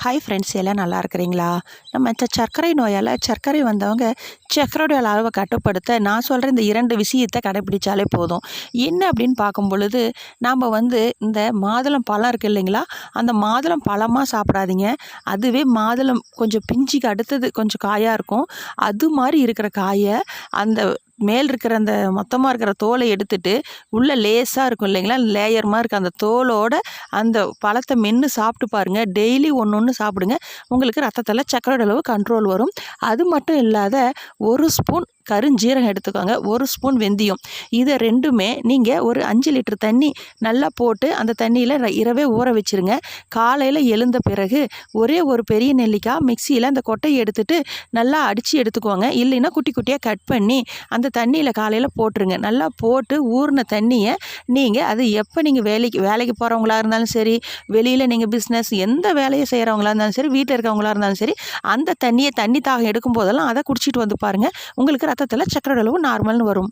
Hi friends, எல்லாம் நல்லா இருக்கிறீங்களா? நம்ம சர்க்கரை நோயால் சர்க்கரை வந்தவங்க சர்க்கரையோட அளவை கட்டுப்படுத்த நான் சொல்கிற இந்த 2 விஷயத்தை கடைப்பிடிச்சாலே போதும். என்ன அப்படின்னு பார்க்கும் பொழுது, நாம் இந்த மாதுளம் பழம் இருக்குது இல்லைங்களா, அந்த மாதுளம் பழமாக சாப்பிடாதீங்க. அதுவே மாதுளம் கொஞ்சம் பிஞ்சுக்கு அடுத்தது கொஞ்சம் காயாக இருக்கும். அது மாதிரி இருக்கிற காயை அந்த மேல் இருக்கிற அந்த மொத்தமாக இருக்கிற தோலை எடுத்துட்டு உள்ளே லேசாக இருக்கும் இல்லைங்களா, லேயர் மாதிரி இருக்க அந்த தோலோட அந்த பழத்தை மென்று சாப்பிட்டு பாருங்கள். டெய்லி ஒன்று ஒன்று சாப்பிடுங்க. உங்களுக்கு ரத்தத்தில் சர்க்கரை அளவு கண்ட்ரோல் வரும். அது மட்டும் இல்லாத 1 ஸ்பூன் கருஞ்சீரகம் எடுத்துக்கோங்க, 1 ஸ்பூன் வெந்தயம். இதை ரெண்டுமே நீங்கள் ஒரு 5 லிட்டர் தண்ணி நல்லா போட்டு அந்த தண்ணியில் இரவே ஊற வச்சுருங்க. காலையில் எழுந்த பிறகு ஒரே ஒரு பெரிய நெல்லிக்காய் மிக்சியில் அந்த கொட்டையை எடுத்துட்டு நல்லா அடித்து எடுத்துக்கோங்க. இல்லைன்னா குட்டி குட்டியாக கட் பண்ணி அந்த தண்ணியில் காலையில் போட்டுருங்க. நல்லா போட்டு ஊறின தண்ணியை நீங்கள் அது எப்போ நீங்கள் வேலைக்கு போகிறவங்களா இருந்தாலும் சரி, வெளியில் நீங்கள் பிஸ்னஸ் எந்த வேலையை செய்கிறவங்களா இருந்தாலும் சரி, வீட்டில் இருக்கவங்களா இருந்தாலும் சரி, அந்த தண்ணி தாகம் எடுக்கும் போதெல்லாம் அதை குடிச்சிட்டு வந்து பாருங்கள். உங்களுக்கு ரத்தத்தில் சர்க்கரை அளவு நார்மல்னு வரும்.